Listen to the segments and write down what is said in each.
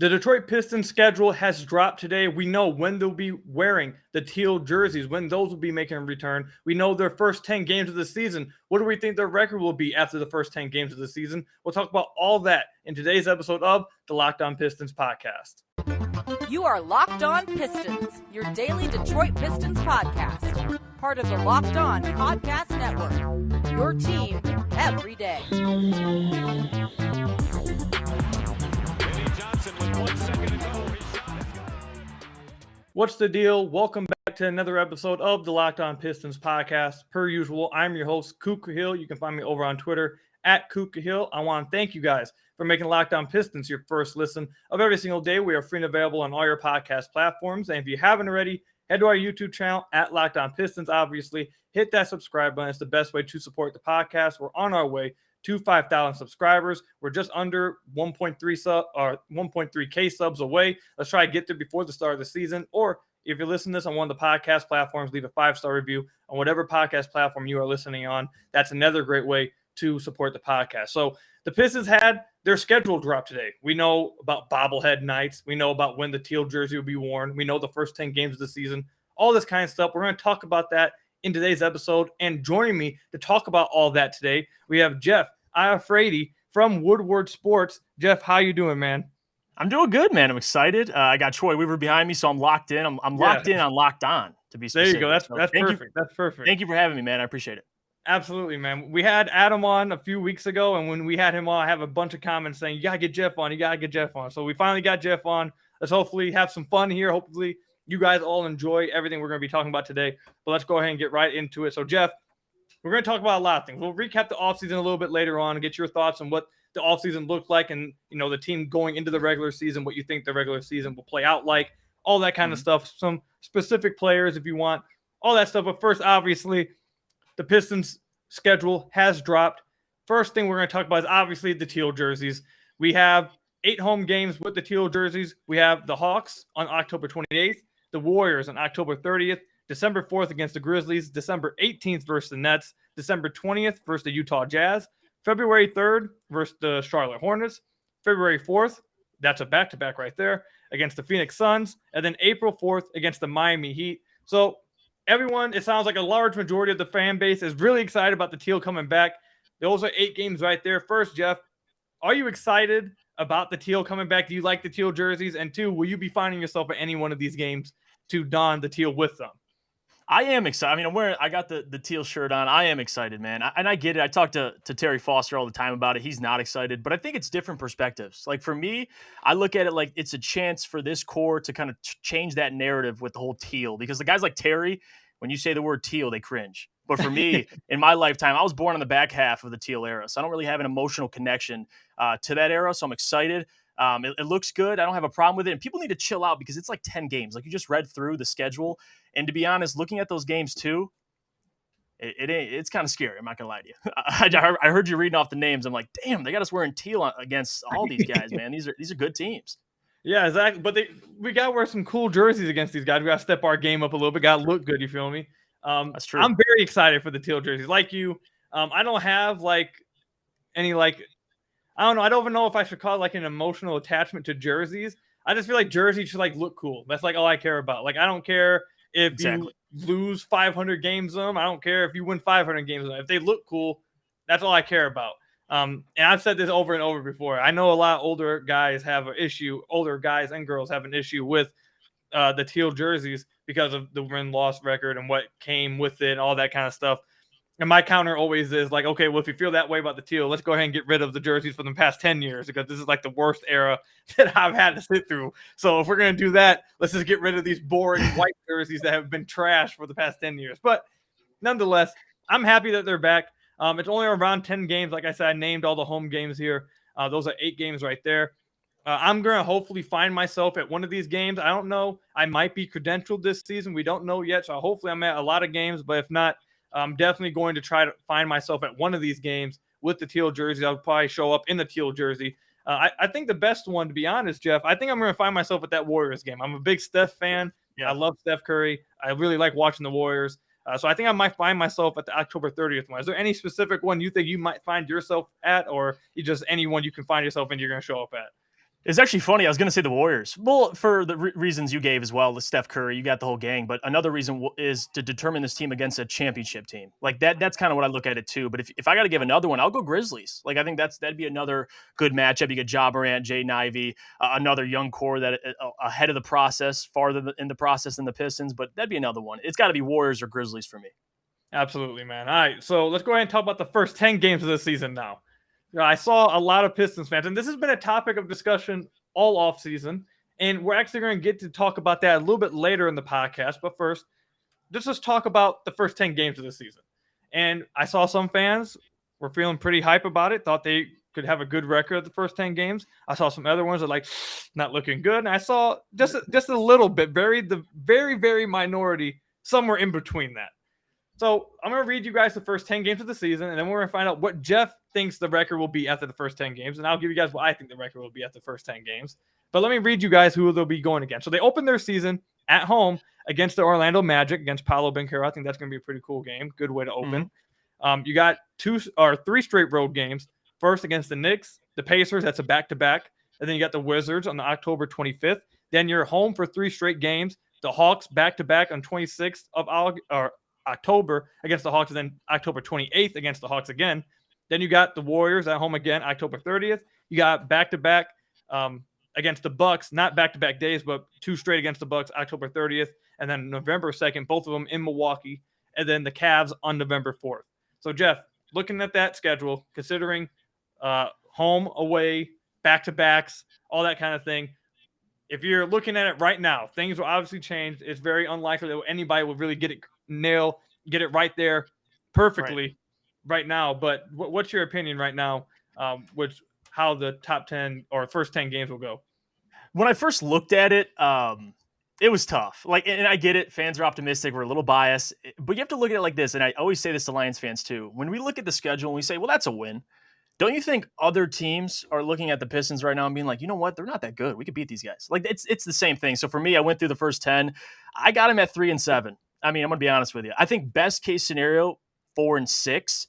The Detroit Pistons schedule has dropped today. We know when they'll be wearing the teal jerseys, when those will be making a return. We know their first 10 games of the season. What do we think their record will be after the first 10 games of the season? We'll talk about all that in today's episode of the Locked On Pistons podcast. You are Locked On Pistons, your daily Detroit Pistons podcast. Part of the Locked On Podcast Network, your team every day. What's the deal? Welcome back to another episode of the Locked On Pistons podcast. Per usual, I'm your host, Kook Cahill. You can find me over on Twitter at Kook Cahill. I want to thank you guys for making Locked On Pistons your first listen of every single day. We are free and available on all your podcast platforms. And if you haven't already, head to our YouTube channel at Locked On Pistons. Obviously, hit that subscribe button. It's the best way to support the podcast. We're on our way to 5,000 subscribers. We're just under 1.3K subs away. Let's try to get there before the start of the season. Or if you're listening to this on one of the podcast platforms, leave a 5-star review on whatever podcast platform you are listening on. That's another great way to support the podcast. So the Pistons had their schedule drop today. We know about bobblehead nights. We know about when the teal jersey will be worn. We know the first 10 games of the season, all this kind of stuff. We're going to talk about that in today's episode. And joining me to talk about all that today, we have Jeff Iafrady from Woodward Sports. Jeff, how you doing, man? I'm doing good, man. I'm excited. I got Troy Weaver behind me, so I'm locked in. I'm locked in on Locked On, to be specific. There you go. That's perfect. That's perfect. Thank you for having me, man. I appreciate it. Absolutely, man. We had Adam on a few weeks ago, and when we had him on, I have a bunch of comments saying, you got to get Jeff on. You got to get Jeff on. So we finally got Jeff on. Let's hopefully have some fun here. Hopefully you guys all enjoy everything we're going to be talking about today. But let's go ahead and get right into it. So, Jeff, we're going to talk about a lot of things. We'll recap the offseason a little bit later on and get your thoughts on what the offseason looked like and, you know, the team going into the regular season, what you think the regular season will play out like, all that kind of stuff. Some specific players if you want, all that stuff. But first, obviously, the Pistons schedule has dropped. First thing we're going to talk about is obviously the teal jerseys. We have 8 home games with the teal jerseys. We have the Hawks on October 28th, the Warriors on October 30th, December 4th against the Grizzlies, December 18th versus the Nets, December 20th versus the Utah Jazz, February 3rd versus the Charlotte Hornets, February 4th, that's a back-to-back right there, against the Phoenix Suns, and then April 4th against the Miami Heat. So everyone, it sounds like a large majority of the fan base is really excited about the teal coming back. Those are 8 games right there. First, Jeff, are you excited about the teal coming back? Do you like the teal jerseys? And 2, will you be finding yourself at any one of these games to don the teal with them? I am excited. I mean, I got the teal shirt on. I am excited, man. And I get it. I talk to Terry Foster all the time about it. He's not excited, but I think it's different perspectives. Like for me, I look at it like it's a chance for this core to kind of change that narrative with the whole teal, because the guys like Terry, when you say the word teal, they cringe. But for me, in my lifetime, I was born on the back half of the teal era, so I don't really have an emotional connection to that era. So I'm excited. It looks good. I don't have a problem with it. And people need to chill out because it's like 10 games. Like you just read through the schedule. And to be honest, looking at those games too, it's kind of scary. I'm not going to lie to you. I heard you reading off the names. I'm like, damn, they got us wearing teal against all these guys, man. These are good teams. Yeah, exactly. But we got to wear some cool jerseys against these guys. We got to step our game up a little bit. Got to look good. You feel me? That's true. I'm very excited for the teal jerseys. Like you, I don't have any I don't know. I don't even know if I should call it an emotional attachment to jerseys. I just feel like jerseys should look cool. That's all I care about. I don't care if you lose 500 games on them. I don't care if you win 500 games on them. If they look cool, that's all I care about. And I've said this over and over before. I know a lot of older guys and girls have an issue with the teal jerseys because of the win-loss record and what came with it and all that kind of stuff. And my counter always is okay, well, if you feel that way about the teal, let's go ahead and get rid of the jerseys for the past 10 years because this is the worst era that I've had to sit through. So if we're going to do that, let's just get rid of these boring white jerseys that have been trashed for the past 10 years. But nonetheless, I'm happy that they're back. It's only around 10 games. Like I said, I named all the home games here. Those are 8 games right there. I'm going to hopefully find myself at one of these games. I don't know. I might be credentialed this season. We don't know yet. So hopefully I'm at a lot of games. But if not, I'm definitely going to try to find myself at one of these games with the teal jersey. I'll probably show up in the teal jersey. I think the best one, to be honest, Jeff, I think I'm going to find myself at that Warriors game. I'm a big Steph fan. Yeah. I love Steph Curry. I really like watching the Warriors. So I think I might find myself at the October 30th one. Is there any specific one you think you might find yourself at, or just any one you can find yourself in you're going to show up at? It's actually funny. I was going to say the Warriors. Well, for the reasons you gave as well, the Steph Curry, you got the whole gang. But another reason is to determine this team against a championship team. Like that's kind of what I look at it too. But if I got to give another one, I'll go Grizzlies. Like I think that'd be another good matchup. You get Ja Morant, Jaden Ivey, another young core that ahead of the process, farther in the process than the Pistons. But that'd be another one. It's got to be Warriors or Grizzlies for me. Absolutely, man. All right, so let's go ahead and talk about the first 10 games of the season now. I saw a lot of Pistons fans, and this has been a topic of discussion all off season, and we're actually going to get to talk about that a little bit later in the podcast. But first, let's talk about the first 10 games of the season. And I saw some fans were feeling pretty hype about it, thought they could have a good record of the first 10 games. I saw some other ones that like not looking good, and I saw just a little bit, very minority, somewhere in between that. So I'm going to read you guys the first 10 games of the season, and then we're going to find out what Jeff thinks the record will be after the first 10 games, and I'll give you guys what I think the record will be after the first 10 games. But let me read you guys who they'll be going against. So they open their season at home against the Orlando Magic, against Paolo Banchero. I think that's going to be a pretty cool game. Good way to open. You got 3 straight road games. First against the Knicks, the Pacers. That's a back-to-back. And then you got the Wizards on the October 25th. Then you're home for 3 straight games. The Hawks back-to-back on 26th of October against the Hawks, and then October 28th against the Hawks again. Then you got the Warriors at home again, October 30th. You got back-to-back against the Bucks, not back-to-back days, but 2 straight against the Bucks, October 30th, and then November 2nd, both of them in Milwaukee, and then the Cavs on November 4th. So, Jeff, looking at that schedule, considering home, away, back-to-backs, all that kind of thing, if you're looking at it right now, things will obviously change. It's very unlikely that anybody will really get it right there perfectly right now. But what's your opinion right now, how the top 10 or first 10 games will go? When I first looked at it, it was tough. Like, and I get it. Fans are optimistic. We're a little biased, but you have to look at it like this. And I always say this to Lions fans too. When we look at the schedule and we say, well, that's a win. Don't you think other teams are looking at the Pistons right now and being like, you know what? They're not that good. We could beat these guys. Like it's the same thing. So for me, I went through the first 10. I got them at 3-7. I mean, I'm going to be honest with you. I think best case scenario, 4-6.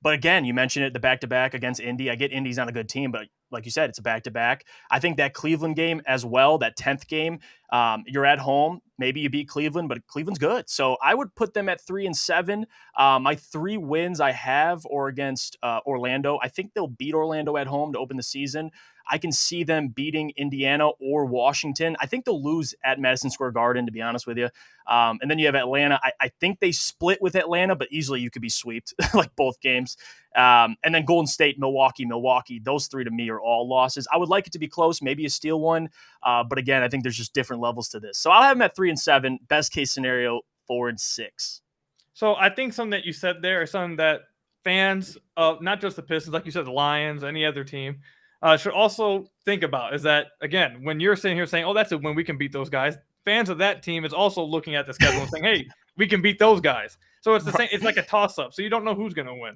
But again, you mentioned it, the back-to-back against Indy. I get Indy's not a good team, but like you said, it's a back-to-back. I think that Cleveland game as well, that 10th game, you're at home. Maybe you beat Cleveland, but Cleveland's good. So I would put them at 3-7. My 3 wins I have are against Orlando. I think they'll beat Orlando at home to open the season. I can see them beating Indiana or Washington. I think they'll lose at Madison Square Garden, to be honest with you. And then you have Atlanta. I think they split with Atlanta, but easily you could be swept, like both games. And then Golden State, Milwaukee. Those 3 to me are all losses. I would like it to be close, maybe a steal one. But again, I think there's just different levels to this. So I'll have them at 3-7. Best case scenario, 4-6. So I think something that you said there is something that fans of not just the Pistons, like you said, the Lions, any other team, should also think about is that, again, when you're sitting here saying, oh, that's it, when we can beat those guys, fans of that team is also looking at the schedule and saying, hey, we can beat those guys. So it's the same. It's like a toss-up. So you don't know who's going to win.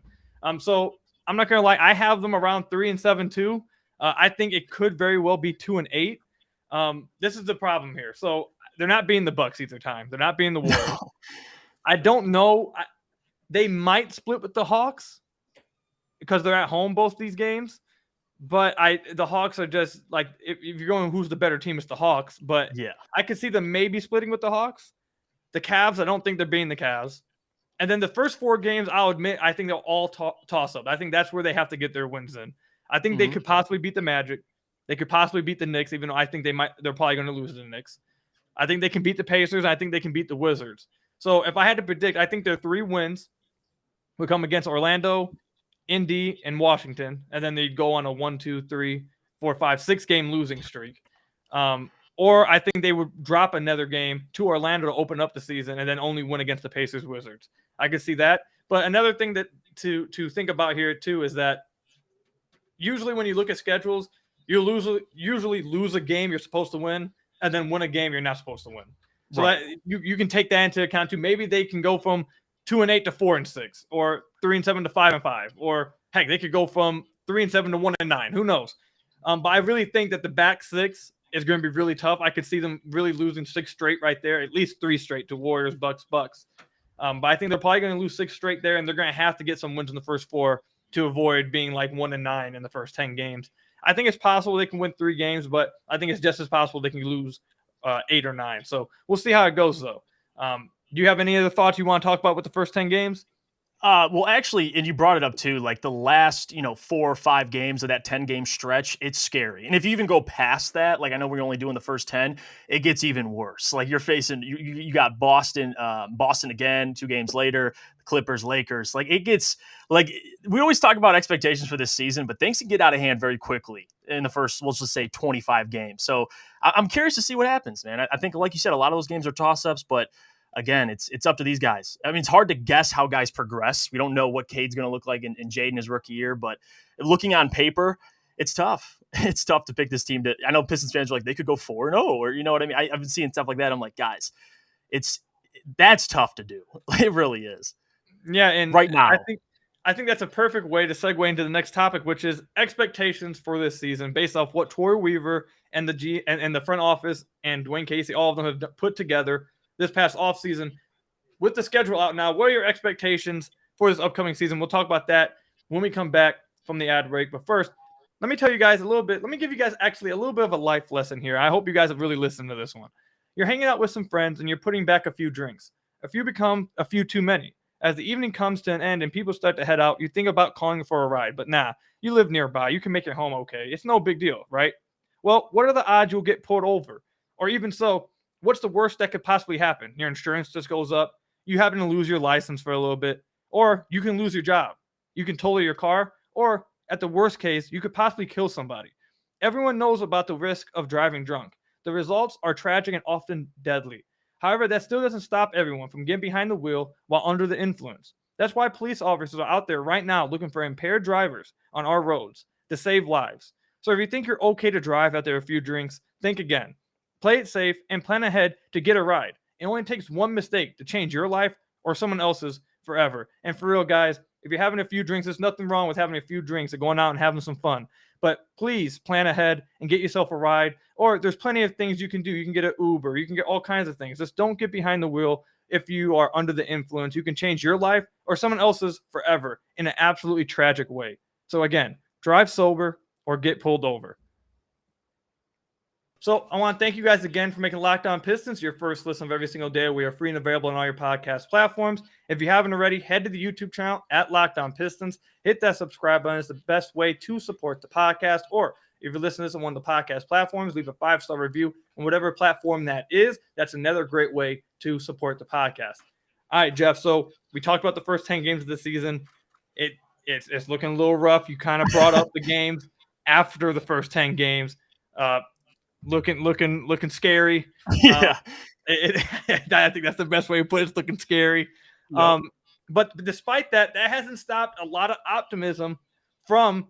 So I'm not going to lie. I have them around 3-7 too. I think it could very well be 2-8. This is the problem here. So they're not being the Bucks either time. They're not being the Warriors. No. I don't know. They might split with the Hawks because they're at home both these games. But the Hawks are just like, if you're going who's the better team, it's the Hawks. But yeah, I could see them maybe splitting with the Hawks. The Cavs, I don't think they're beating the Cavs. And then the first 4 games, I'll admit, I think they'll all toss up. I think that's where they have to get their wins in. I think they could possibly beat the Magic. They could possibly beat the Knicks, even though I think they're probably going to lose to the Knicks. I think they can beat the Pacers. I think they can beat the Wizards. So if I had to predict, I think their 3 wins would come against Orlando, Indy, and Washington, and then they'd go on a 1, 2, 3, 4, 5, 6 game losing streak. Or I think they would drop another game to Orlando to open up the season and then only win against the Pacers Wizards. I could see that. But another thing that to think about here too is that usually when you look at schedules, you usually lose a game you're supposed to win and then win a game you're not supposed to win. So that you can take that into account too. Maybe they can go from 2-8 to 4-6, or 3-7 to 5-5, or heck, they could go from 3-7 to 1-9. Who knows? But I really think that the back 6 is going to be really tough. I could see them really losing 6 straight right there, at least 3 straight to Warriors, Bucks. But I think they're probably going to lose 6 straight there, and they're going to have to get some wins in the first 4 to avoid being like 1-9 in the first 10 games. I think it's possible they can win 3 games, but I think it's just as possible they can lose 8 or 9. So we'll see how it goes, though. Do you have any other thoughts you want to talk about with the first 10 games? Well, actually, and you brought it up too, like the last, 4 or 5 games of that 10-game stretch, it's scary. And if you even go past that, like I know we're only doing the first 10, it gets even worse. Like you're facing, you got Boston again 2 games later, Clippers, Lakers. Like it gets, like we always talk about expectations for this season, but things can get out of hand very quickly in the first, let's just say 25 games. So I'm curious to see what happens, man. I think, like you said, a lot of those games are toss-ups, but again, it's up to these guys. I mean, it's hard to guess how guys progress. We don't know what Cade's going to look like in Jaden his rookie year, but looking on paper, it's tough. It's tough to pick this team. I know Pistons fans are like, they could go 4-0, or you know what I mean? I've been seeing stuff like that. I'm like, guys, that's tough to do. It really is. Yeah, and right now, I think that's a perfect way to segue into the next topic, which is expectations for this season based off what Troy Weaver and the front office and Dwayne Casey, all of them have put together this past offseason. With the schedule out now, what are your expectations for this upcoming season? We'll talk about that when we come back from the ad break. But first, let me tell you guys let me give you guys actually a little bit of a life lesson here. I hope you guys have really listened to this one. You're hanging out with some friends and you're putting back a few drinks. A few become a few too many. As the evening comes to an end and people start to head out, you think about calling for a ride. But nah, you live nearby. You can make it home okay. It's no big deal, right? Well, what are the odds you'll get pulled over? Or even so, what's the worst that could possibly happen? Your insurance just goes up. You happen to lose your license for a little bit. Or you can lose your job. You can total your car. Or at the worst case, you could possibly kill somebody. Everyone knows about the risk of driving drunk. The results are tragic and often deadly. However, that still doesn't stop everyone from getting behind the wheel while under the influence. That's why police officers are out there right now looking for impaired drivers on our roads to save lives. So if you think you're okay to drive after a few drinks, think again. Play it safe and plan ahead to get a ride. It only takes one mistake to change your life or someone else's forever. And for real, guys, if you're having a few drinks, there's nothing wrong with having a few drinks and going out and having some fun. But please plan ahead and get yourself a ride. Or there's plenty of things you can do. You can get an Uber. You can get all kinds of things. Just don't get behind the wheel if you are under the influence. You can change your life or someone else's forever in an absolutely tragic way. So again, drive sober or get pulled over. So I want to thank you guys again for making Locked On Pistons your first listen of every single day. We are free and available on all your podcast platforms. If you haven't already, head to the YouTube channel at Locked On Pistons. Hit that subscribe button. It's the best way to support the podcast. Or if you're listening to this on one of the podcast platforms, leave a 5-star review on whatever platform that is. That's another great way to support the podcast. All right, Jeff. So we talked about the first 10 games of the season. It's looking a little rough. You kind of brought up the games after the first 10 games. Looking scary. Yeah. I think that's the best way to put it. It's looking scary. Yep. But despite that, that hasn't stopped a lot of optimism from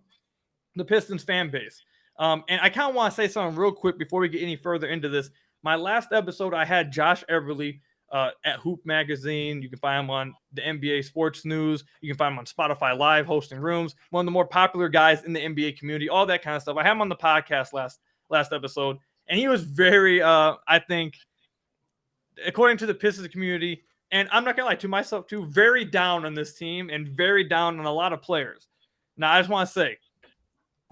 the Pistons fan base. And I kind of want to say something real quick before we get any further into this. My last episode, I had Josh Everly at Hoop Magazine. You can find him on the NBA Sports News. You can find him on Spotify Live, hosting rooms. One of the more popular guys in the NBA community, all that kind of stuff. I had him on the podcast last episode, and he was very, I think, according to the Pistons community, and I'm not going to lie to myself too, very down on this team and very down on a lot of players. Now, I just want to say,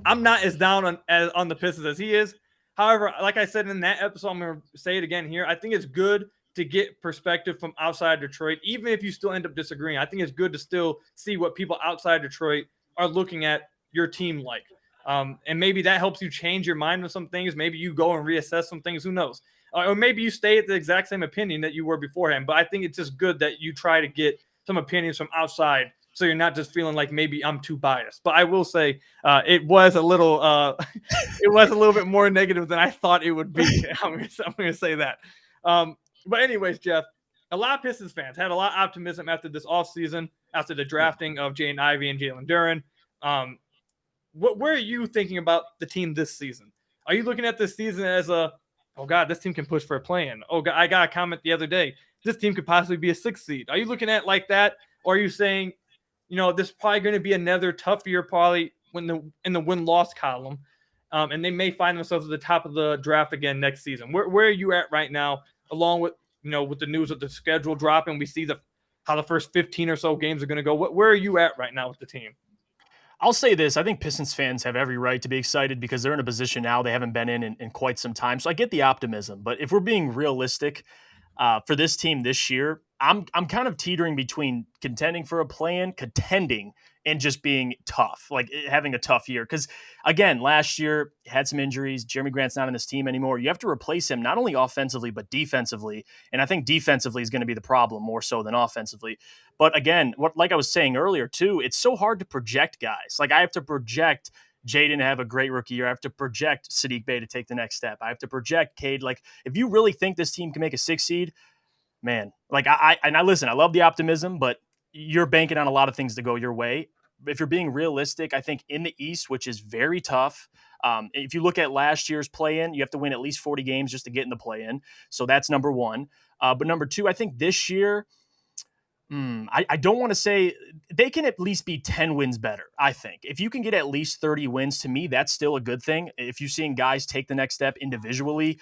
I'm not as down on the Pistons as he is. However, like I said in that episode, I'm going to say it again here. I think it's good to get perspective from outside Detroit, even if you still end up disagreeing. I think it's good to still see what people outside Detroit are looking at your team like. And maybe that helps you change your mind on some things. Maybe you go and reassess some things. Who knows? Or maybe you stay at the exact same opinion that you were beforehand. But I think it's just good that you try to get some opinions from outside, so you're not just feeling like maybe I'm too biased. But I will say it was a little bit more negative than I thought it would be. I'm going to say that. But anyways, Jeff, a lot of Pistons fans had a lot of optimism after this offseason, after the drafting of Jaden Ivey and Jalen Duren. Where are you thinking about the team this season? Are you looking at this season as oh God, this team can push for a play-in? Oh God, I got a comment the other day. This team could possibly be a 6th seed. Are you looking at it like that? Or are you saying, this is probably going to be another tough year, probably in the win-loss column, and they may find themselves at the top of the draft again next season? Where are you at right now, along with, with the news of the schedule dropping? We see how the first 15 or so games are going to go. Where are you at right now with the team? I'll say this. I think Pistons fans have every right to be excited because they're in a position now they haven't been in quite some time. So I get the optimism. But if we're being realistic, for this team this year, I'm kind of teetering between contending for a play-in, contending, and just being tough, like having a tough year. Because again, last year had some injuries. Jeremy Grant's not on this team anymore. You have to replace him not only offensively but defensively, and I think defensively is going to be the problem more so than offensively. But again, like I was saying earlier too, it's so hard to project guys. Like I have to project Jaden to have a great rookie year. I have to project Sadiq Bey to take the next step. I have to project Cade. Like, if you really think this team can make a 6 seed, man, like I listen, I love the optimism, but you're banking on a lot of things to go your way. If you're being realistic, I think in the East, which is very tough, if you look at last year's play-in, you have to win at least 40 games just to get in the play-in. So that's number one. But number two, I think this year, I don't want to say they can at least be 10 wins better. I think if you can get at least 30 wins, to me, that's still a good thing. If you're seeing guys take the next step individually,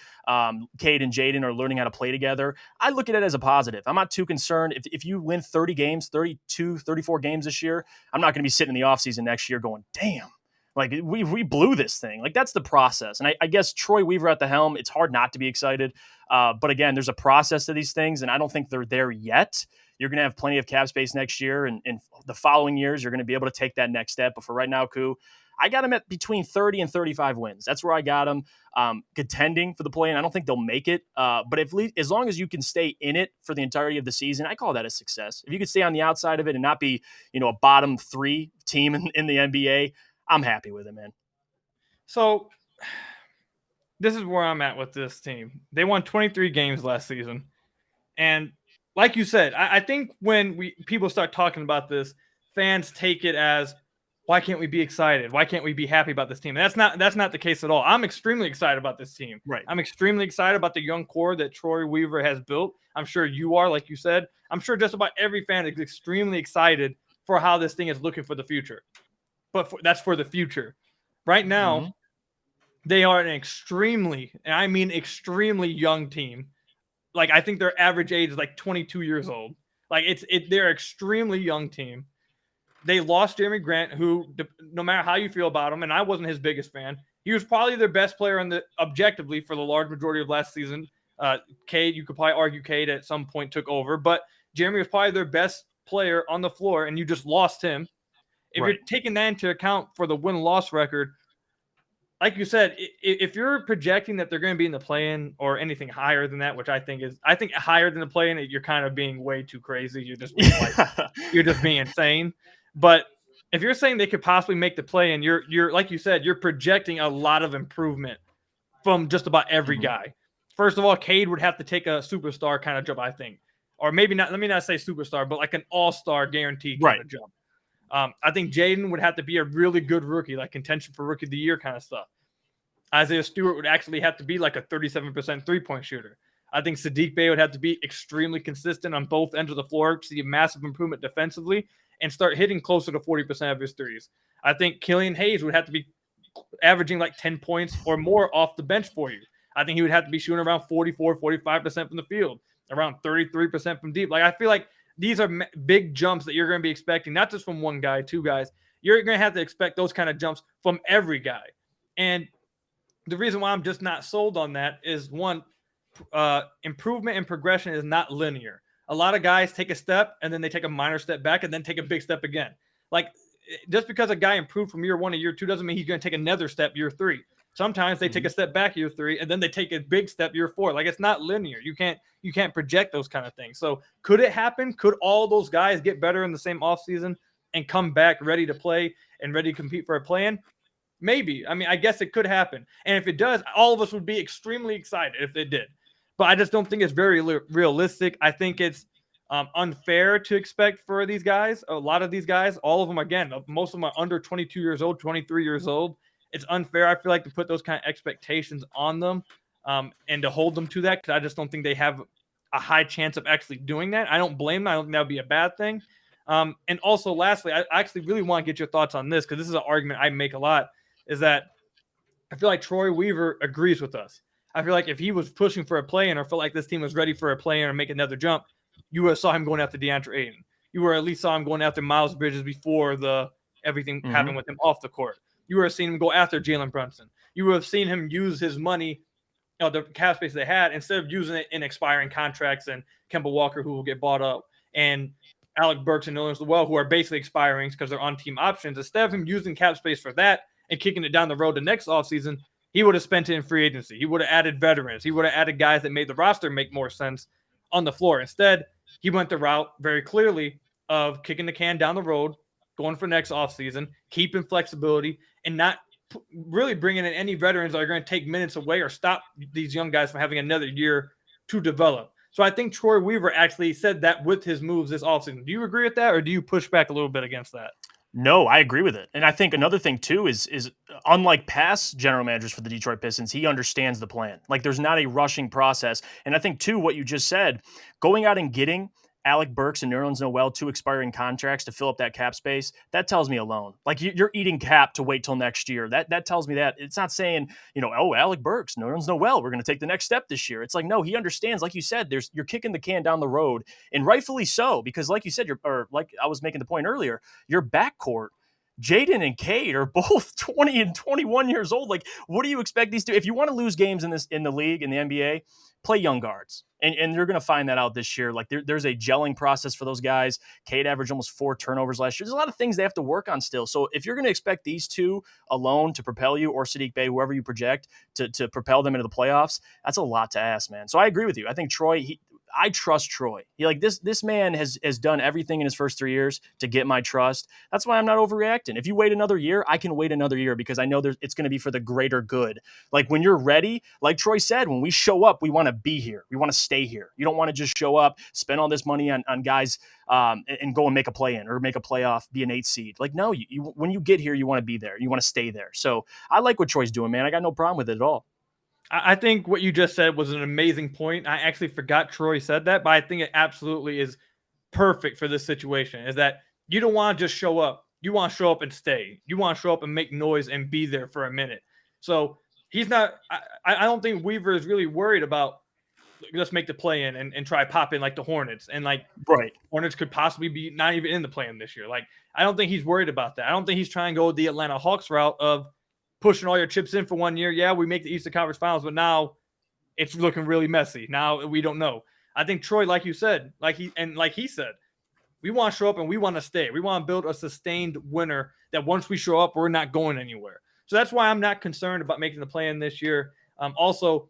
Cade and Jaden are learning how to play together. I look at it as a positive. I'm not too concerned. If you win 30 games, 32, 34 games this year, I'm not going to be sitting in the offseason next year going, damn, like we blew this thing. Like that's the process. And I guess Troy Weaver at the helm, it's hard not to be excited. But again, there's a process to these things, and I don't think they're there yet. You're going to have plenty of cap space next year, and the following years, you're going to be able to take that next step. But for right now, Koo, I got them at between 30 and 35 wins. That's where I got them contending for the play, and I don't think they'll make it. But as long as you can stay in it for the entirety of the season, I call that a success. If you could stay on the outside of it and not be, a bottom 3 team in the NBA, I'm happy with it, man. So this is where I'm at with this team. They won 23 games last season, and like you said, I think when people start talking about this, fans take it as, why can't we be excited? Why can't we be happy about this team? And that's not the case at all. I'm extremely excited about this team. Right. I'm extremely excited about the young core that Troy Weaver has built. I'm sure you are, like you said. I'm sure just about every fan is extremely excited for how this thing is looking for the future. But that's for the future. Right now, they are an extremely, and I mean extremely young team. Like, I think their average age is like 22 years old. Like, they're an extremely young team. They lost Jeremy Grant, who, no matter how you feel about him, and I wasn't his biggest fan, he was probably their best player objectively for the large majority of last season. Cade, you could probably argue Cade at some point took over, but Jeremy was probably their best player on the floor, and you just lost him. If you're taking that into account for the win-loss record, like you said, if you're projecting that they're going to be in the play-in or anything higher than that, which I think higher than the play-in, you're kind of being way too crazy. You're just being you're just being insane. But if you're saying they could possibly make the play-in, you're like you said, you're projecting a lot of improvement from just about every guy. First of all, Cade would have to take a superstar kind of jump, I think, or maybe not. Let me not say superstar, but like an all-star guaranteed kind of jump. I think Jaden would have to be a really good rookie, like contention for rookie of the year kind of stuff. Isaiah Stewart would actually have to be like a 37% three-point shooter. I think Sadiq Bey would have to be extremely consistent on both ends of the floor to see a massive improvement defensively and start hitting closer to 40% of his threes. I think Killian Hayes would have to be averaging like 10 points or more off the bench for you. I think he would have to be shooting around 44, 45% from the field, around 33% from deep. Like, I feel like these are big jumps that you're going to be expecting, not just from one guy, two guys. You're going to have to expect those kind of jumps from every guy. And the reason why I'm just not sold on that is, one, improvement and progression is not linear. A lot of guys take a step and then they take a minor step back and then take a big step again. Like, just because a guy improved from year 1 to year 2 doesn't mean he's going to take another step year 3. Sometimes they take a step back year 3 and then they take a big step year 4. Like, it's not linear. You can't project those kind of things. So could it happen? Could all those guys get better in the same offseason and come back ready to play and ready to compete for a play-in? Maybe. I mean, I guess it could happen. And if it does, all of us would be extremely excited if it did. But I just don't think it's very realistic. I think it's unfair to expect for these guys. A lot of these guys, all of them, again, most of them are under 22 years old, 23 years old. It's unfair, I feel like, to put those kind of expectations on them and to hold them to that, because I just don't think they have a high chance of actually doing that. I don't blame them. I don't think that would be a bad thing. And also, lastly, I actually really want to get your thoughts on this, because this is an argument I make a lot, is that I feel like Troy Weaver agrees with us. I feel like if he was pushing for a play-in or felt like this team was ready for a play-in or make another jump, you would have saw him going after DeAndre Ayton. You were at least saw him going after Miles Bridges before the everything happened with him off the court. You would have seen him go after Jalen Brunson. You would have seen him use his money, the cap space they had, instead of using it in expiring contracts and Kemba Walker, who will get bought up, and Alec Burks and Nerlens Noel, who are basically expiring because they're on team options. Instead of him using cap space for that and kicking it down the road the next offseason, he would have spent it in free agency. He would have added veterans. He would have added guys that made the roster make more sense on the floor. Instead, he went the route very clearly of kicking the can down the road, going for next offseason, keeping flexibility, and not really bringing in any veterans that are going to take minutes away or stop these young guys from having another year to develop. So I think Troy Weaver actually said that with his moves this offseason. Do you agree with that, or do you push back a little bit against that? No, I agree with it. And I think another thing too is unlike past general managers for the Detroit Pistons, he understands the plan. Like there's not a rushing process. And I think too, what you just said, going out and getting Alec Burks and Nerlens Noel 2 expiring contracts to fill up that cap space, that tells me alone. Like you're eating cap to wait till next year. That tells me that. It's not saying, oh, Alec Burks, Nerlens Noel, we're going to take the next step this year. It's like, no, he understands. Like you said, you're kicking the can down the road, and rightfully so, because like you said, like I was making the point earlier, your backcourt, Jaden and Cade are both 20 and 21 years old. Like, what do you expect these two? If you want to lose games in the league, in the NBA, play young guards. And you're going to find that out this year. Like there's a gelling process for those guys. Cade averaged almost 4 turnovers last year. There's a lot of things they have to work on still. So if you're going to expect these two alone to propel you, or Saddiq Bey, whoever you project to propel them into the playoffs, that's a lot to ask, man. So I agree with you. I think Troy, I trust Troy. This man has done everything in his first 3 years to get my trust. That's why I'm not overreacting. If you wait another year, I can wait another year because I know it's going to be for the greater good. Like when you're ready, like Troy said, when we show up, we want to be here. We want to stay here. You don't want to just show up, spend all this money on guys and go and make a play-in or make a playoff, be an 8 seed. Like, no, when you get here, you want to be there. You want to stay there. So I like what Troy's doing, man. I got no problem with it at all. I think what you just said was an amazing point. I actually forgot Troy said that, but I think it absolutely is perfect for this situation, is that you don't want to just show up. You want to show up and stay. You want to show up and make noise and be there for a minute. So he's not – I don't think Weaver is really worried about let's make the play-in and try pop in like the Hornets. And like right. Hornets could possibly be not even in the play-in this year. Like I don't think he's worried about that. I don't think he's trying to go the Atlanta Hawks route of pushing all your chips in for 1 year. Yeah, we make the Eastern Conference Finals, but now it's looking really messy. Now we don't know. I think Troy, like you said, like he said, we want to show up and we want to stay. We want to build a sustained winner that once we show up, we're not going anywhere. So that's why I'm not concerned about making the play-in this year. Also,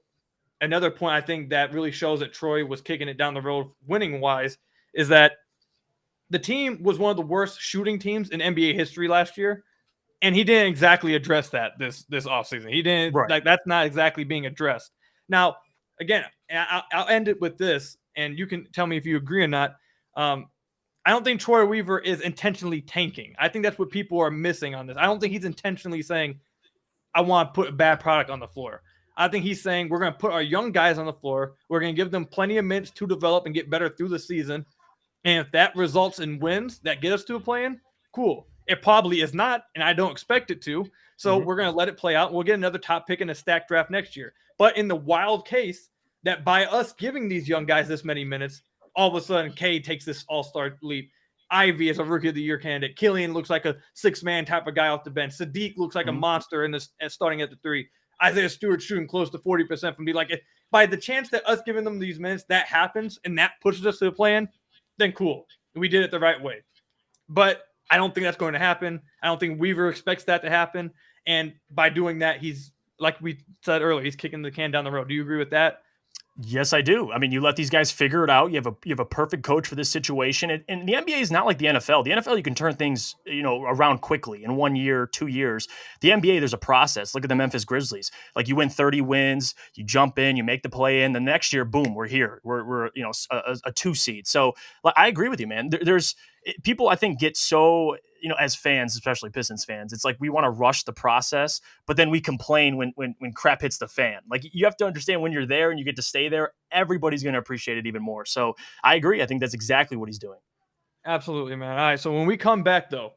another point I think that really shows that Troy was kicking it down the road winning-wise is that the team was one of the worst shooting teams in NBA history last year. And he didn't exactly address that this offseason. He didn't like that's not exactly being addressed. Now, again, I'll end it with this, and you can tell me if you agree or not. I don't think Troy Weaver is intentionally tanking. I think that's what people are missing on this. I don't think he's intentionally saying, I want to put a bad product on the floor. I think he's saying we're going to put our young guys on the floor. We're going to give them plenty of minutes to develop and get better through the season. And if that results in wins that get us to a play-in, cool. It probably is not, and I don't expect it to. So we're going to let it play out. We'll get another top pick in a stacked draft next year. But in the wild case that by us giving these young guys this many minutes, all of a sudden Cade takes this all-star leap. Ivy is a Rookie of the Year candidate. Killian looks like a 6-man type of guy off the bench. Saddiq looks like a monster in this starting at the 3. Isaiah Stewart shooting close to 40% from like by the chance that us giving them these minutes, that happens and that pushes us to the plan, then cool. We did it the right way. But I don't think that's going to happen. I don't think Weaver expects that to happen. And by doing that, he's, like we said earlier, he's kicking the can down the road. Do you agree with that? Yes, I do. I mean, you let these guys figure it out. You have a perfect coach for this situation. And the NBA is not like the NFL. The NFL, you can turn things, around quickly in 1 year, 2 years. The NBA, there's a process. Look at the Memphis Grizzlies. Like you win 30 wins, you jump in, you make the play in. The next year, boom, we're here. We're a 2 seed. So I agree with you, man. There's people I think get so, as fans, especially Pistons fans, it's like we want to rush the process, but then we complain when crap hits the fan. Like you have to understand when you're there and you get to stay there, everybody's going to appreciate it even more. So I agree. I think that's exactly what he's doing. Absolutely, man. All right. So when we come back, though,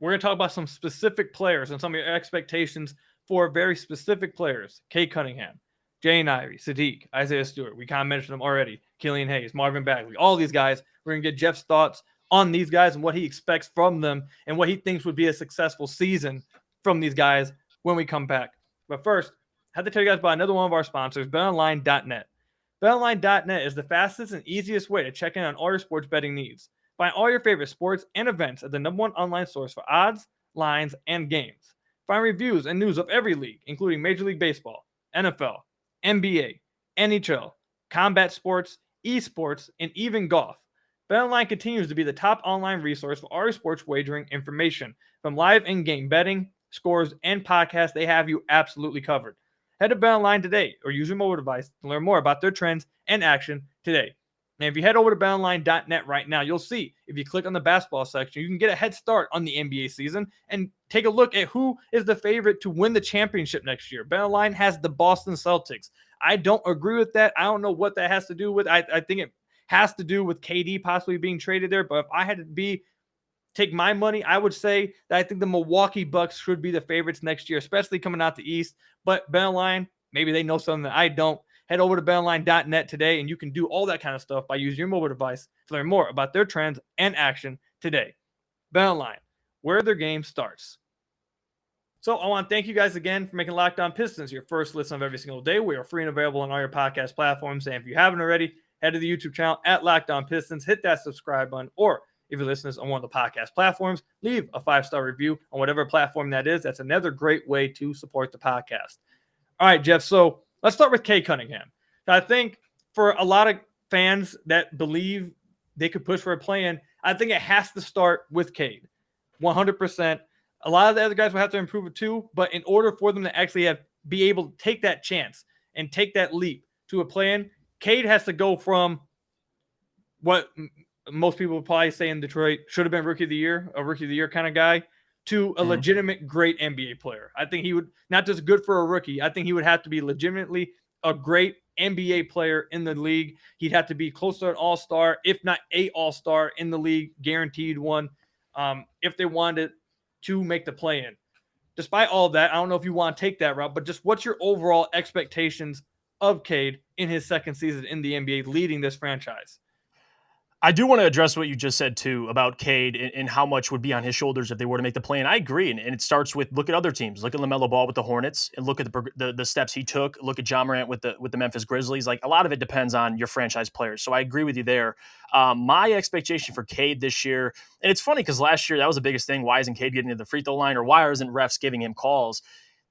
we're going to talk about some specific players and some of your expectations for very specific players. Cade Cunningham, Jaden Ivey, Saddiq, Isaiah Stewart. We kind of mentioned them already. Killian Hayes, Marvin Bagley, all these guys. We're going to get Jeff's thoughts on these guys and what he expects from them and what he thinks would be a successful season from these guys when we come back. But first, I have to tell you guys about another one of our sponsors, BetOnline.net. BetOnline.net is the fastest and easiest way to check in on all your sports betting needs. Find all your favorite sports and events at the #1 online source for odds, lines, and games. Find reviews and news of every league, including Major League Baseball, NFL, NBA, NHL, combat sports, esports, and even golf. BetOnline continues to be the top online resource for all your sports wagering information. From live in-game betting, scores, and podcasts, they have you absolutely covered. Head to BetOnline today or use your mobile device to learn more about their trends and action today. And if you head over to betonline.net right now, you'll see if you click on the basketball section, you can get a head start on the NBA season and take a look at who is the favorite to win the championship next year. BetOnline has the Boston Celtics. I don't agree with that. I don't know what that has to do with. I think it has to do with KD possibly being traded there. But if I had to take my money, I would say that I think the Milwaukee Bucks should be the favorites next year, especially coming out the East. But BetOnline, maybe they know something that I don't. Head over to betonline.net today, and you can do all that kind of stuff by using your mobile device to learn more about their trends and action today. BetOnline, where their game starts. So I want to thank you guys again for making Locked On Pistons your first listen of every single day. We are free and available on all your podcast platforms. And if you haven't already, head to the YouTube channel at Locked On Pistons. Hit that subscribe button, or if you're listening on one of the podcast platforms, leave a 5-star review on whatever platform that is. That's another great way to support the podcast. All right, Jeff. So let's start with Cade Cunningham. I think for a lot of fans that believe they could push for a play-in, I think it has to start with Cade, 100%. A lot of the other guys will have to improve it too, but in order for them to actually be able to take that chance and take that leap to a play-in, Cade has to go from what most people would probably say in Detroit should have been rookie of the year kind of guy, to a legitimate great NBA player. I think he would not just good for a rookie. I think he would have to be legitimately a great NBA player in the league. He'd have to be close to an all-star, if not a all-star in the league, guaranteed one, if they wanted to make the play-in. Despite all of that, I don't know if you want to take that route, but just what's your overall expectations of Cade in his second season in the NBA leading this franchise? I do want to address what you just said, too, about Cade and how much would be on his shoulders if they were to make the play. And I agree. And it starts with look at other teams. Look at LaMelo Ball with the Hornets and look at the steps he took. Look at Ja Morant with the Memphis Grizzlies. Like, a lot of it depends on your franchise players. So I agree with you there. My expectation for Cade this year, and it's funny because last year that was the biggest thing. Why isn't Cade getting to the free throw line, or why isn't refs giving him calls?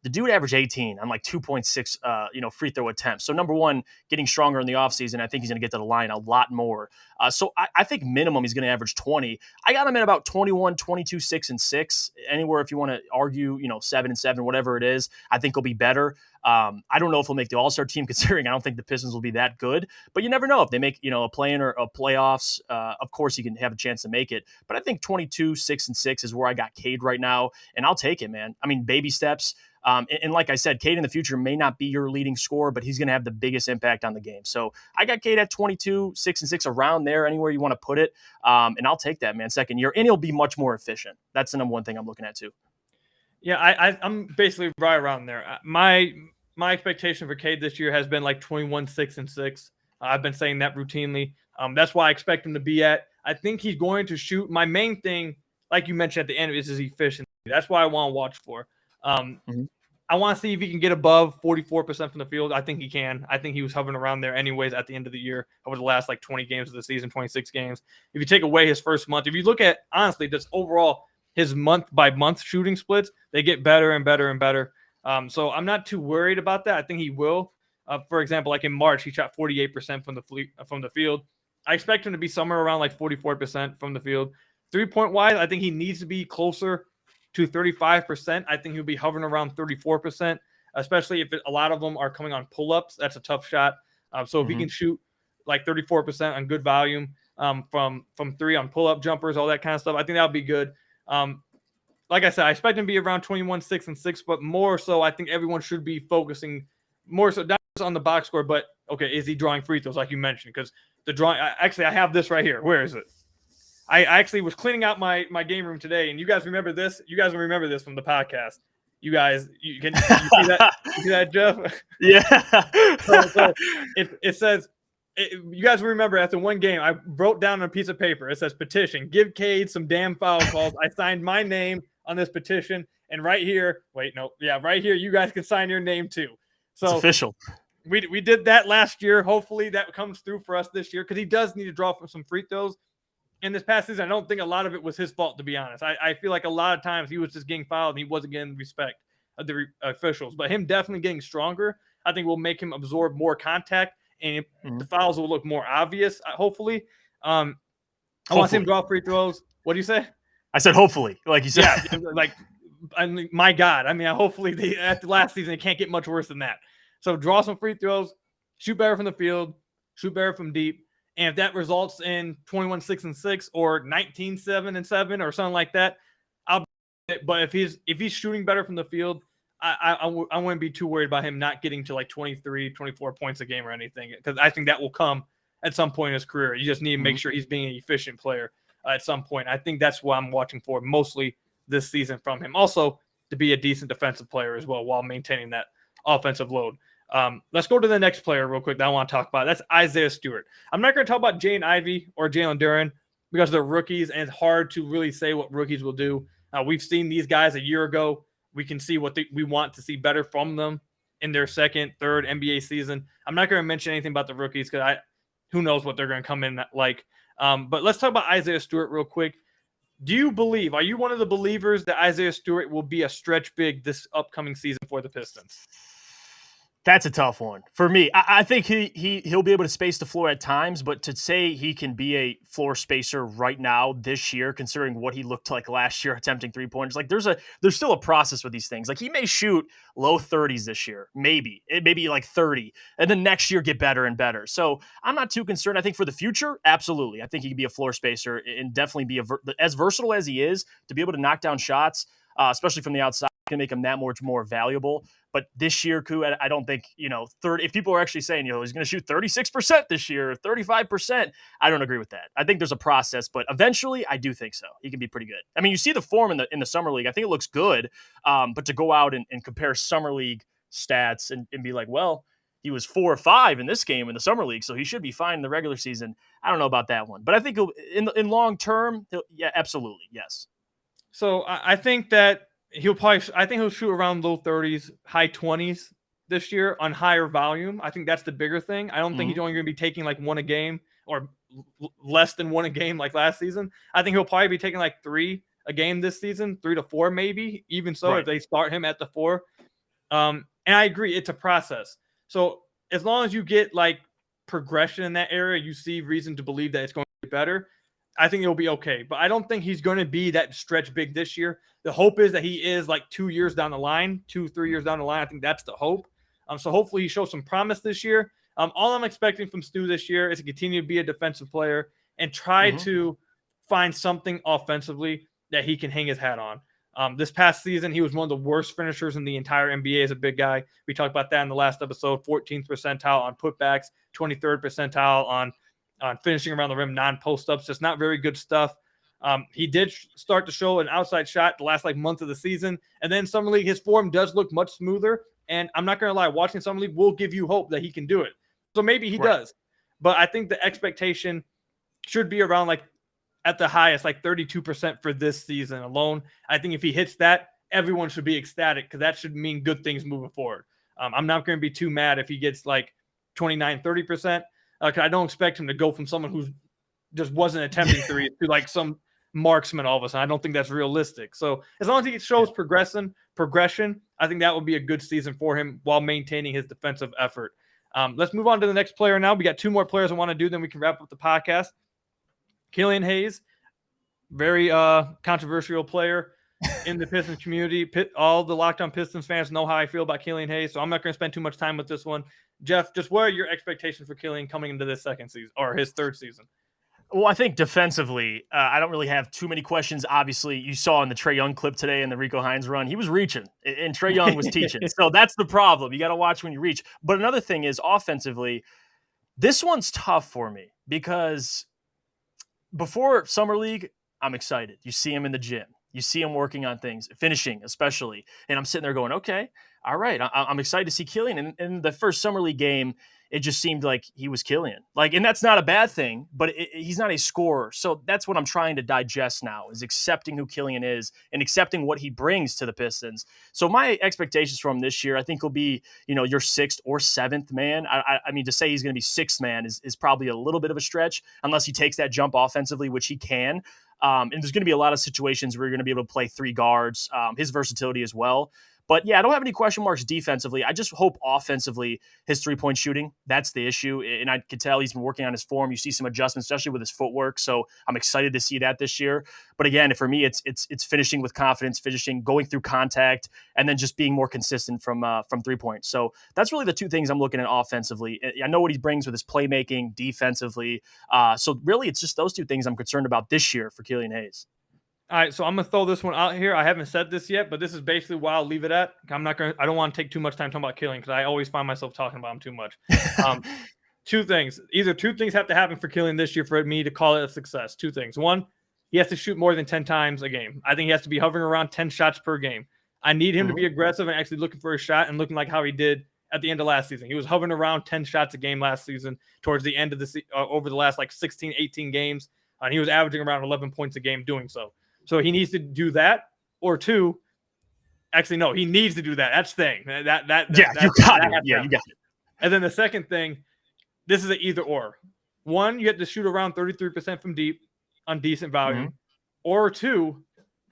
The dude averaged 18 on like 2.6 free throw attempts. So number one, getting stronger in the offseason, I think he's going to get to the line a lot more. So I think minimum he's going to average 20. I got him at about 21, 22, 6 and 6. Anywhere if you want to argue, 7 and 7, whatever it is, I think he'll be better. I don't know if he'll make the All-Star team, considering I don't think the Pistons will be that good. But you never know if they make a play-in or a playoffs. Of course, he can have a chance to make it. But I think 22, 6 and 6 is where I got Cade right now, and I'll take it, man. I mean, baby steps. And like I said, Cade in the future may not be your leading scorer, but he's going to have the biggest impact on the game. So I got Cade at 22, 6 and 6, around there, anywhere you want to put it. And I'll take that, man, second year. And he'll be much more efficient. That's the number one thing I'm looking at, too. Yeah, I'm basically right around there. My expectation for Cade this year has been like 21, 6 and 6. I've been saying that routinely. That's why I expect him to be at. I think he's going to shoot. My main thing, like you mentioned at the end, is his efficiency. That's what I want to watch for. I want to see if he can get above 44% from the field. I think he can. I think he was hovering around there anyways at the end of the year over the last like 20 games of the season, 26 games. If you take away his first month, if you look at, honestly, just overall his month-by-month shooting splits, they get better and better and better. So I'm not too worried about that. I think he will. For example, like in March, he shot 48% from the field. I expect him to be somewhere around like 44% from the field. 3-point-wise, I think he needs to be closer to 35%. I think he'll be hovering around 34%, especially if a lot of them are coming on pull-ups. That's a tough shot. So if he can shoot like 34% on good volume from three on pull-up jumpers, all that kind of stuff, I think that'll be good. Like I said, I expect him to be around 21, 6 and 6, but more so, I think everyone should be focusing more so not just on the box score, but okay, is he drawing free throws like you mentioned? Because the drawing, actually, I have this right here. Where is it? I actually was cleaning out my game room today, and you guys remember this? You guys will remember this from the podcast. You see that? You see that, Jeff? Yeah. so it says You guys remember after one game, I wrote down on a piece of paper. It says petition. Give Cade some damn foul calls. I signed my name on this petition, and right here, right here, you guys can sign your name too. So it's official. We did that last year. Hopefully that comes through for us this year because he does need to draw from some free throws. In this past season, I don't think a lot of it was his fault, to be honest. I feel like a lot of times he was just getting fouled and he wasn't getting respect of the officials. But him definitely getting stronger, I think will make him absorb more contact and the fouls will look more obvious, hopefully. I want to see him draw free throws. What do you say? I said hopefully, like you said. Yeah, I mean, my God. I mean, hopefully after last season, it can't get much worse than that. So draw some free throws, shoot better from the field, shoot better from deep. And if that results in 21-6-6 or 19-7-7 or something like that, I'll. But if he's shooting better from the field, I wouldn't be too worried about him not getting to like 23, 24 points a game or anything, because I think that will come at some point in his career. You just need to make sure he's being an efficient player at some point. I think that's what I'm watching for mostly this season from him. Also, to be a decent defensive player as well while maintaining that offensive load. Let's go to the next player real quick that I want to talk about. That's Isaiah Stewart. I'm not going to talk about Jaden Ivey or Jalen Duren because they're rookies, and it's hard to really say what rookies will do. We've seen these guys a year ago. We can see what we want to see better from them in their second, third NBA season. I'm not going to mention anything about the rookies because who knows what they're going to come in like. But let's talk about Isaiah Stewart real quick. Are you one of the believers that Isaiah Stewart will be a stretch big this upcoming season for the Pistons? That's a tough one for me. I think he'll be able to space the floor at times, but to say he can be a floor spacer right now this year, considering what he looked like last year attempting 3-pointers, like there's still a process with these things. Like he may shoot low 30s this year, maybe like 30, and then next year get better and better. So I'm not too concerned. I think for the future, absolutely, I think he can be a floor spacer and definitely be as versatile as he is to be able to knock down shots, especially from the outside, can make him that much more valuable. But this year, Koo, I don't think, 30. If people are actually saying, he's going to shoot 36% this year, 35%, I don't agree with that. I think there's a process, but eventually, I do think so. He can be pretty good. I mean, you see the form in the summer league. I think it looks good, but to go out and compare summer league stats and be like, well, he was 4 or 5 in this game in the summer league, so he should be fine in the regular season. I don't know about that one, but I think in long term, yeah, absolutely, yes. So I think that he'll shoot around low 30s, high 20s this year on higher volume. I think that's the bigger thing. I don't think he's only going to be taking like one a game or less than one a game like last season. I think he'll probably be taking like 3 a game this season, 3 to 4 maybe. Even so, if they start him at the 4. And I agree, it's a process. So as long as you get like progression in that area, you see reason to believe that it's going to be better. I think it'll be okay, but I don't think he's going to be that stretch big this year. The hope is that he is like 2 years down the line, 2-3 years down the line. I think that's the hope. So hopefully he shows some promise this year. All I'm expecting from Stu this year is to continue to be a defensive player and try to find something offensively that he can hang his hat on. This past season, he was one of the worst finishers in the entire NBA as a big guy. We talked about that in the last episode. 14th percentile on putbacks, 23rd percentile on finishing around the rim, non-post-ups, just not very good stuff. He did start to show an outside shot the last month of the season. And then Summer League, his form does look much smoother. And I'm not going to lie, watching Summer League will give you hope that he can do it. So maybe he does. But I think the expectation should be around at the highest, 32% for this season alone. I think if he hits that, everyone should be ecstatic because that should mean good things moving forward. I'm not going to be too mad if he gets 29, 30%. I don't expect him to go from someone who just wasn't attempting threes to some marksman all of a sudden. I don't think that's realistic. So as long as he shows progression, I think that would be a good season for him while maintaining his defensive effort. Let's move on to the next player now. We got 2 more players I want to do, then we can wrap up the podcast. Killian Hayes, very controversial player in the Pistons community. All the Locked On Pistons fans know how I feel about Killian Hayes, so I'm not going to spend too much time with this one. Jeff, just what are your expectations for Killian coming into this second season or his third season? Well, I think defensively, I don't really have too many questions. Obviously, you saw in the Trae Young clip today in the Rico Hines run, he was reaching, and Trae Young was teaching. So that's the problem. You got to watch when you reach. But another thing is offensively, this one's tough for me because before Summer League, I'm excited. You see him in the gym. You see him working on things, finishing especially. And I'm sitting there going, okay, all right, I'm excited to see Killian. And in the first Summer League game, it just seemed like he was Killian. Like, and that's not a bad thing, but he's not a scorer. So that's what I'm trying to digest now, is accepting who Killian is and accepting what he brings to the Pistons. So my expectations from him this year, I think, will be, your sixth or seventh man. I mean, to say he's going to be sixth man is probably a little bit of a stretch, unless he takes that jump offensively, which he can. And there's going to be a lot of situations where you're going to be able to play three guards, his versatility as well. But yeah, I don't have any question marks defensively. I just hope offensively his three-point shooting, that's the issue. And I could tell he's been working on his form. You see some adjustments, especially with his footwork. So I'm excited to see that this year. But again, for me, it's finishing with confidence, finishing, going through contact, and then just being more consistent from 3-point. So that's really the two things I'm looking at offensively. I know what he brings with his playmaking defensively. So really, it's just those two things I'm concerned about this year for Killian Hayes. All right, so I'm gonna throw this one out here. I haven't said this yet, but this is basically where I'll leave it at. I don't want to take too much time talking about Killian, because I always find myself talking about him too much. Two things. Either two things have to happen for Killian this year for me to call it a success. Two things. One, he has to shoot more than 10 times a game. I think he has to be hovering around 10 shots per game. I need him to be aggressive and actually looking for a shot and looking like how he did at the end of last season. He was hovering around 10 shots a game last season towards the end of the over the last 16, 18 games. And he was averaging around 11 points a game doing so. So he needs to do that, or two. Actually, no, he needs to do that. That's the thing. You got it. And then the second thing, this is an either or. One, you have to shoot around 33% from deep on decent value, or two,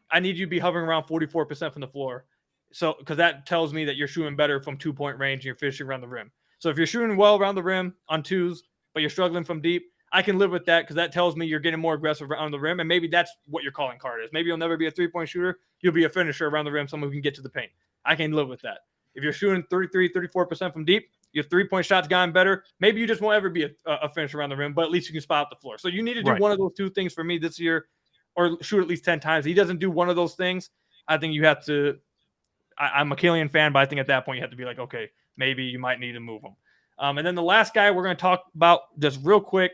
I need you to be hovering around 44% from the floor. So, because that tells me that you're shooting better from 2-point range and you're finishing around the rim. So if you're shooting well around the rim on twos, but you're struggling from deep, I can live with that, because that tells me you're getting more aggressive around the rim, and maybe that's what your calling card is. Maybe you'll never be a three-point shooter. You'll be a finisher around the rim, someone who can get to the paint. I can live with that. If you're shooting 33, 34% from deep, your three-point shot's gotten better. Maybe you just won't ever be a finisher around the rim, but at least you can spot out the floor. So you need to do one of those two things for me this year, or shoot at least 10 times. If he doesn't do one of those things, I think you have to – I'm a Killian fan, but I think at that point you have to be like, okay, maybe you might need to move him. And then the last guy we're going to talk about just real quick,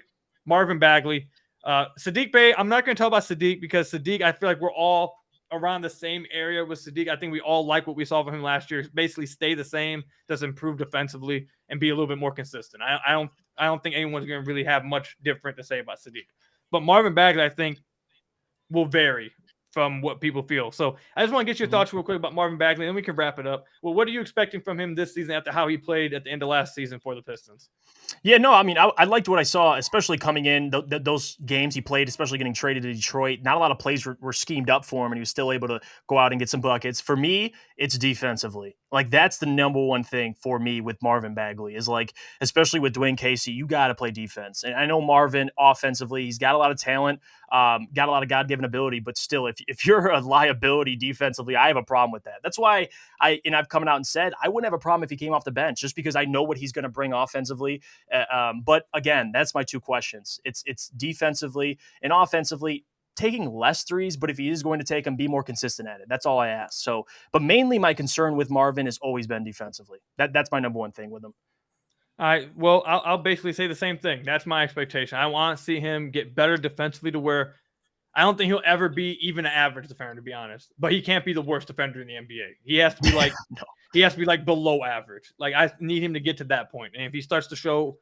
Marvin Bagley. Saddiq Bey, I'm not going to talk about Saddiq, because Saddiq, I feel like we're all around the same area with Saddiq. I think we all like what we saw from him last year. Basically stay the same, just improve defensively and be a little bit more consistent. I don't think anyone's going to really have much different to say about Saddiq. But Marvin Bagley, I think, will vary from what people feel. So I just want to get your thoughts real quick about Marvin Bagley, and then we can wrap it up. Well, what are you expecting from him this season after how he played at the end of last season for the Pistons? Yeah, no, I mean, I liked what I saw, especially coming in those games he played, especially getting traded to Detroit. Not a lot of plays were schemed up for him, and he was still able to go out and get some buckets. For me, it's defensively. Like, that's the number one thing for me with Marvin Bagley, is like, especially with Dwayne Casey, you got to play defense. And I know Marvin offensively, he's got a lot of talent, got a lot of God-given ability, but still, if you're a liability defensively, I have a problem with that. That's why I've come out and said I wouldn't have a problem if he came off the bench, just because I know what he's going to bring offensively. But again, that's my two questions. It's defensively and offensively, taking less threes, but if he is going to take them, be more consistent at it. That's all I ask. So, but mainly my concern with Marvin has always been defensively. That's my number one thing with him. All right. Well, I'll basically say the same thing. That's my expectation. I want to see him get better defensively to where I don't think he'll ever be even an average defender, to be honest. But he can't be the worst defender in the NBA. He has to be like he has to be like below average. Like, I need him to get to that point. And if he starts to show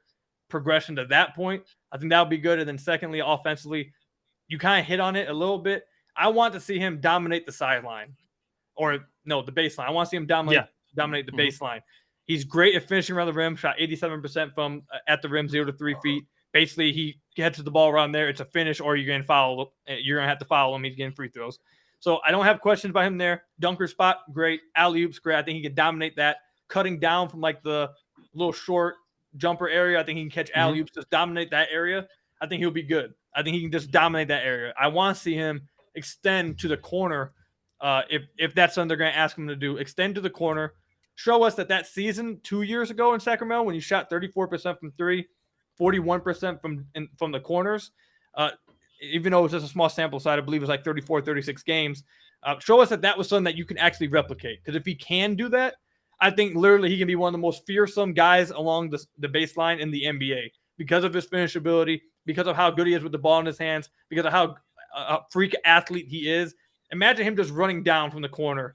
progression to that point, I think that'll be good. And then secondly, offensively, you kind of hit on it a little bit. I want to see him dominate the sideline, or no, the baseline. I want to see him dominate the baseline. He's great at finishing around the rim. Shot 87% from at the rim, 0 to 3 feet. Basically, he gets the ball around there. It's a finish, or you're going to foul. You're going to have to foul him. He's getting free throws. So I don't have questions about him there. Dunker spot, great. Alley-oops, great. I think he can dominate that. Cutting down from like the little short jumper area, I think he can catch alley-oops, just dominate that area. I think he'll be good. I think he can just dominate that area. I want to see him extend to the corner. If that's something they're going to ask him to do, extend to the corner. Show us that season 2 years ago in Sacramento, when you shot 34% from three, 41% from the corners, even though it was just a small sample size, I believe it was like 34, 36 games. Show us that was something that you can actually replicate. Because if he can do that, I think literally he can be one of the most fearsome guys along the baseline in the NBA, because of his finish ability, because of how good he is with the ball in his hands, because of how a freak athlete he is. Imagine him just running down from the corner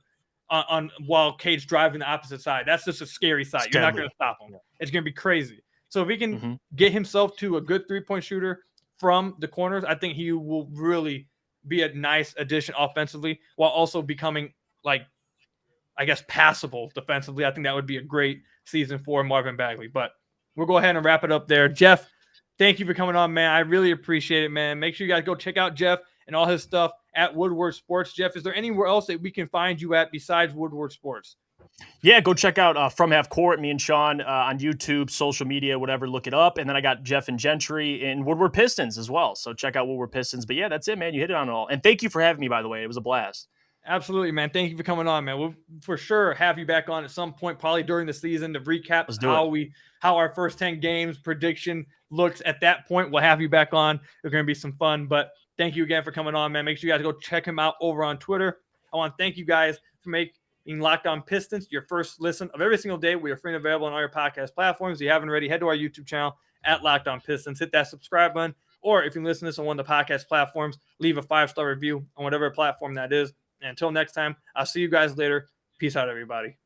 while Cade's driving the opposite side. That's just a scary sight. You're not going to stop him. It's going to be crazy. So if he can get himself to a good 3-point shooter from the corners, I think he will really be a nice addition offensively while also becoming, like, I guess, passable defensively. I think that would be a great season for Marvin Bagley. But we'll go ahead and wrap it up there. Jeff, thank you for coming on, man. I really appreciate it, man. Make sure you guys go check out Jeff and all his stuff at Woodward Sports. Jeff, is there anywhere else that we can find you at besides Woodward Sports? Yeah, go check out From Half Court, me and Sean on YouTube, social media, whatever, look it up. And then I got Jeff and Gentry in Woodward Pistons as well. So check out Woodward Pistons. But yeah, that's it, man. You hit it on it all. And thank you for having me, by the way. It was a blast. Absolutely, man. Thank you for coming on, man. We'll for sure have you back on at some point, probably during the season, to recap how our first 10 games prediction looks at that point. We'll have you back on. It's going to be some fun. But thank you again for coming on, man. Make sure you guys go check him out over on Twitter. I want to thank you guys for making Locked On Pistons your first listen of every single day. We are free and available on all your podcast platforms. If you haven't already, head to our YouTube channel at Locked On Pistons. Hit that subscribe button. Or if you listen to this on one of the podcast platforms, leave a 5-star review on whatever platform that is. And until next time, I'll see you guys later. Peace out, everybody.